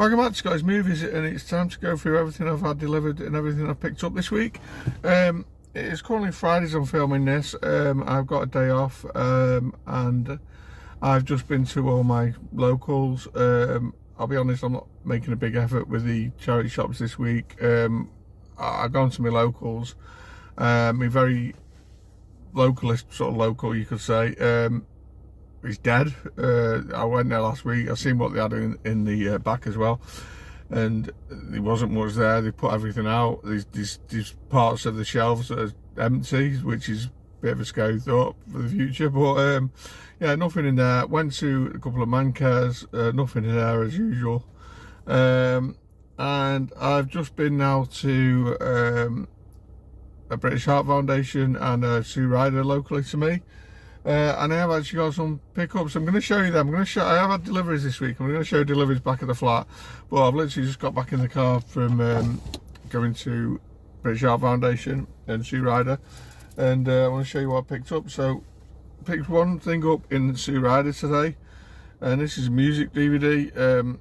Welcome back to Scotty's Movies, and it's time to go through everything I've had delivered and everything I've picked up this week. It is currently Fridays I'm filming this. I've got a day off, and I've just been to all my locals. I'll be honest, I'm not making a big effort with the charity shops this week. I've gone to my locals, my very localist sort of local, you could say. He's dead. I went there last week. I seen what they had in the back as well, and there wasn't much there. They put everything out. These parts of the shelves are empty, which is a bit of a scary thought for the future. But yeah, nothing in there. Went to a couple of man cares. Nothing in there as usual. And I've just been now to a British Heart Foundation and a Sue Ryder locally to me. And I have actually got some pickups. I'm going to show you them. I have had deliveries this week. I'm going to show deliveries back at the flat. But I've literally just got back in the car from going to British Heart Foundation and Sue Ryder. And I want to show you what I picked up. So I picked one thing up in Sue Ryder today. And this is a music DVD.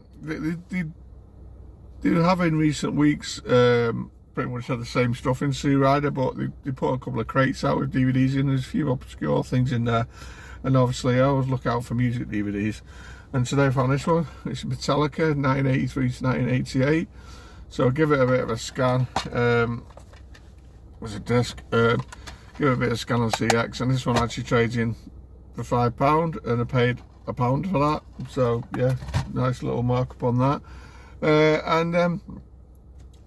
They have in recent weeks pretty much had the same stuff in Sue Ryder, but they put a couple of crates out with DVDs in. There's a few obscure things in there, and obviously I always look out for music DVDs. And today I found this one. It's Metallica 1983 to 1988. So I'll give it a bit of a scan. There's a disc. Give it a bit of a scan on CX, and this one actually trades in for £5, and I paid £1 for that. So yeah, nice little markup on that.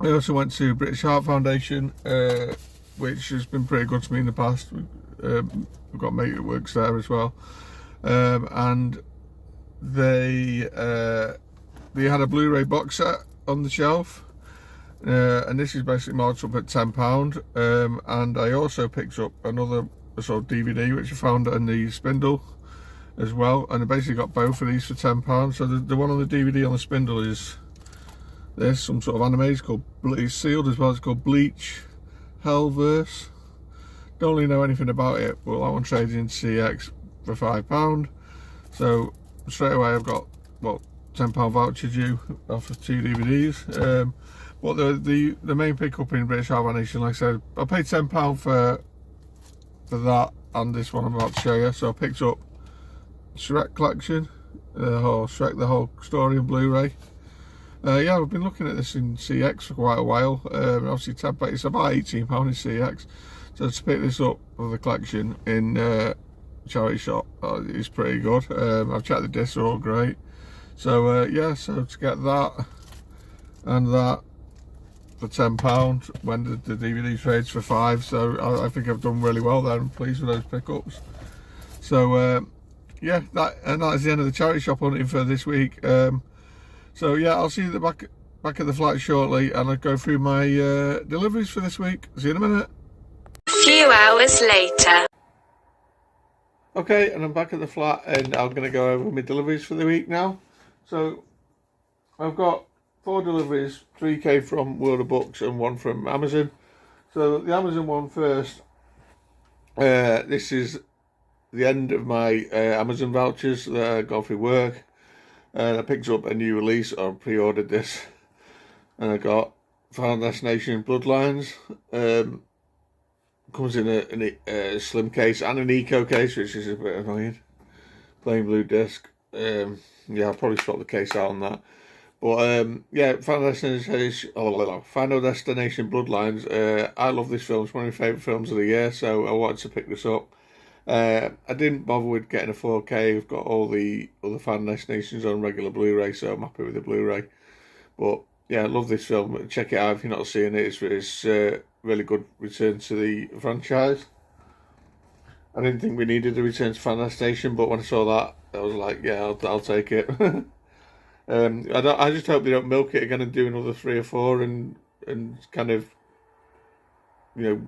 I also went to British Heart Foundation, which has been pretty good to me in the past. We've got a mate that works there as well, and they had a Blu-ray box set on the shelf, and this is basically marked up at £10. And I also picked up another sort of DVD which I found in the spindle as well, and I basically got both of these for £10. So the one on the DVD on the spindle is there's some sort of anime. It's called, it's sealed as well. It's called Bleach Hellverse. Don't really know anything about it, but that one trades in CX for £5. So straight away I've got what, £10 voucher due off of 2 DVDs. But the main pickup in British Heart Foundation, like I said, I paid £10 for that and this one I'm about to show you. So I picked up Shrek collection, the whole Shrek, the whole story in Blu-ray. Yeah, I've been looking at this in CX for quite a while. Obviously, it's about £18 in CX. So to pick this up for the collection in charity shop is pretty good. I've checked the discs, are all great. So yeah, so to get that and that for £10 when the DVD trades for £5, so I think I've done really well there. I'm pleased with those pickups. So yeah, that is the end of the charity shop hunting for this week. So yeah, I'll see you at the back at the flat shortly, and I'll go through my deliveries for this week. See you in a minute. A few hours later. Okay, and I'm back at the flat, and I'm going to go over my deliveries for the week now. So I've got 4 deliveries. 3 came from World of Books and 1 from Amazon. So the Amazon one first. This is the end of my Amazon vouchers that I got through work. And I picked up a new release, or pre-ordered this, and I got Final Destination Bloodlines. Comes in a slim case and an eco case, which is a bit annoying. Plain blue disc. Yeah, I'll probably swap the case out on that. But yeah, Final Destination Bloodlines. I love this film. It's one of my favourite films of the year, so I wanted to pick this up. I didn't bother with getting a 4K. We've got all the other Final Destinations on regular Blu-ray, so I'm happy with the Blu-ray. But yeah, I love this film. Check it out if you're not seeing it. It's really good return to the franchise. I didn't think we needed a return to Final Destination, but when I saw that, I was like, yeah, I'll take it. I just hope they don't milk it again and do another 3 or 4 and kind of, you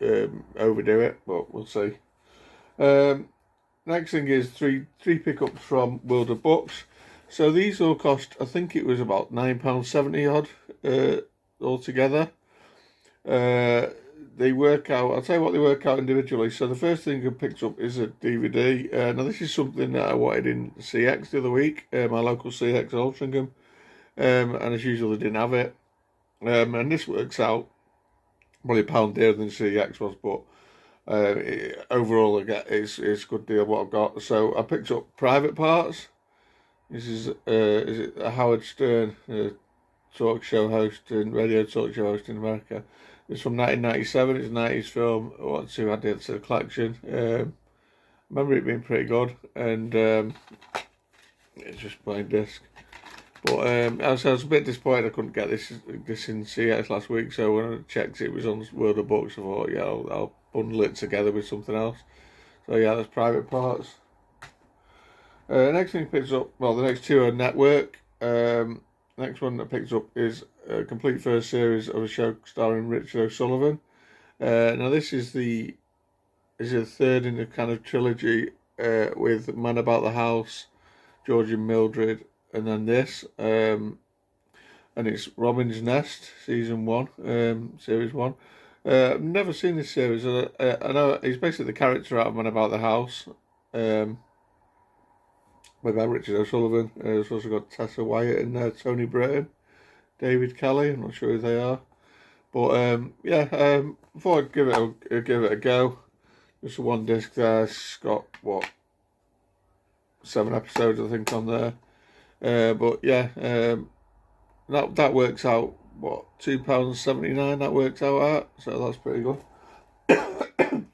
know, overdo it. But we'll see. Next thing is three pickups from World of Books. So these all cost, I think it was about £9.70 odd altogether. They work out, I'll tell you what they work out individually. So the first thing I picked up is a DVD. Now this is something that I wanted in CX the other week, my local CX Altrincham. and as usual they didn't have it. And this works out probably £1 dearer than CX was, but overall it's a good deal what I've got. So I picked up Private Parts. This is it a Howard Stern talk show host and radio talk show host in America. It's from 1997. It's a 90s film. What's who added to the collection. Remember it being pretty good, and it's just plain disc. But I was a bit disappointed I couldn't get this in CX last week. So when I checked, it was on World of Books. I thought, yeah, I'll bundle it together with something else. So yeah, that's Private Parts. Next thing picks up, well, the next two are Network. Next one that picks up is a complete first series of a show starring Richard O'Sullivan. Now this is the third in the kind of trilogy with Man About the House, George and Mildred, and then this. And it's Robin's Nest, season 1, series 1. I've never seen this series. I know he's basically the character out of Man About the House. By Richard O'Sullivan. There's also got Tessa Wyatt in there, Tony Britton, David Kelly. I'm not sure who they are, but yeah. Before I give it a go, just one disc there. It's got 7 episodes I think on there. But yeah, that works out £2.79. That works out at, so that's pretty good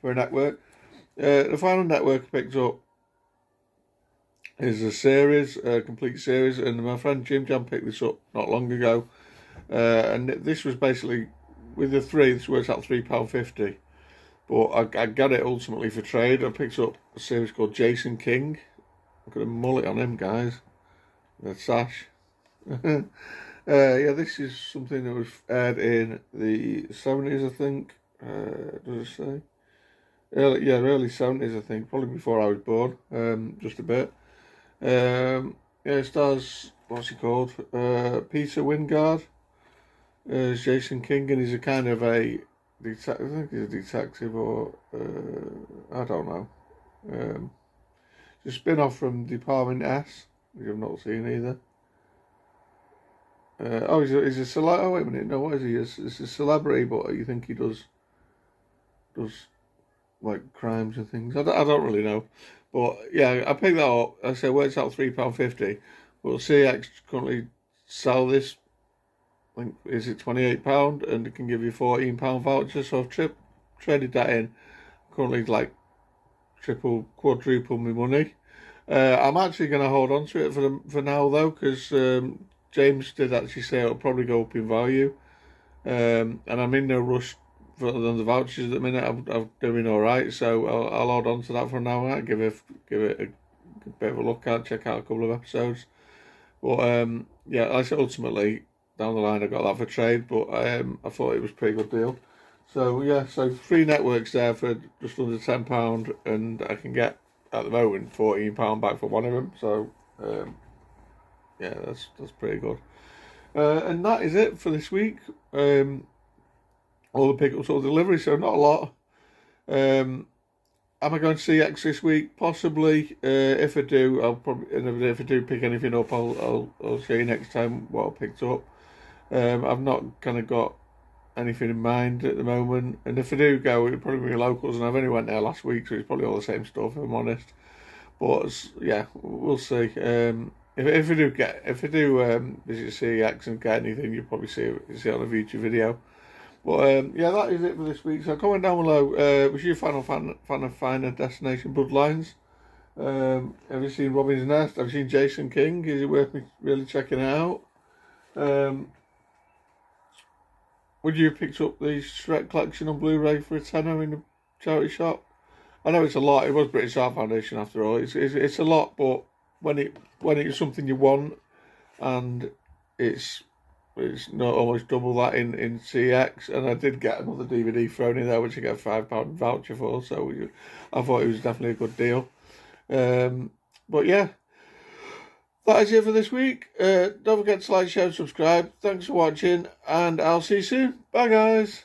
for a network. The final network I picked up is a series, a complete series, and my friend Jim Jam picked this up not long ago, and this was basically, with the 3, this works out £3.50, but I got it ultimately for trade. I picked up a series called Jason King. I've got a mullet on him, guys, the sash. Yeah, this is something that was aired in the 70s, I think. Does it say? Early 70s, I think, probably before I was born, just a bit. Yeah, it stars, what's he called? Peter Wingard as Jason King, and he's a kind of a detective. I think he's a detective, or I don't know. It's a spin-off from Department S, which I've not seen either. He's a celebrity. Oh, wait a minute, no, what is he? It's a celebrity, but you think he does like crimes and things. I don't really know. But yeah, I picked that up. I said, well, it's out £3.50. Well, CX currently sell this, I think, is it £28? And it can give you £14 voucher. So I've traded that in. Currently, like, quadruple my money. I'm actually going to hold on to it for now, though, because James did actually say it'll probably go up in value. And I'm in no rush for the vouchers at the minute. I'm doing all right, so I'll hold on to that for now. I'll give it a bit of a look at, check out a couple of episodes. But yeah, I said ultimately down the line I got that for trade, but I thought it was a pretty good deal. So yeah, so 3 networks there for just under £10, and I can get at the moment £14 back for one of them. So yeah, that's pretty good. And that is it for this week. All the pickups, all the deliveries, so not a lot. Am I going to CX this week? Possibly. If I do, I'll probably. And if I do pick anything up, I'll show you next time what I picked up. I've not kind of got anything in mind at the moment, and if I do go, it'll probably be locals, and I've only went there last week, so it's probably all the same stuff, if I'm honest. But yeah, we'll see. If I do visit CX and get anything, you'll probably see it on a future video. But yeah, that is it for this week. So comment down below, was you a fan of Finer Destination Bloodlines? Have you seen Robin's Nest? Have you seen Jason King? Is it worth me really checking it out? Would you have picked up the Shrek collection on Blu-ray for a tenner in the charity shop? I know it's a lot. It was British Art Foundation after all. It's a lot, but when it's something you want, and it's not almost double that in CX, and I did get another DVD thrown in there, which I get a £5 voucher for. So I thought it was definitely a good deal. But yeah, that is it for this week. Don't forget to like, share, and subscribe. Thanks for watching, and I'll see you soon. Bye, guys.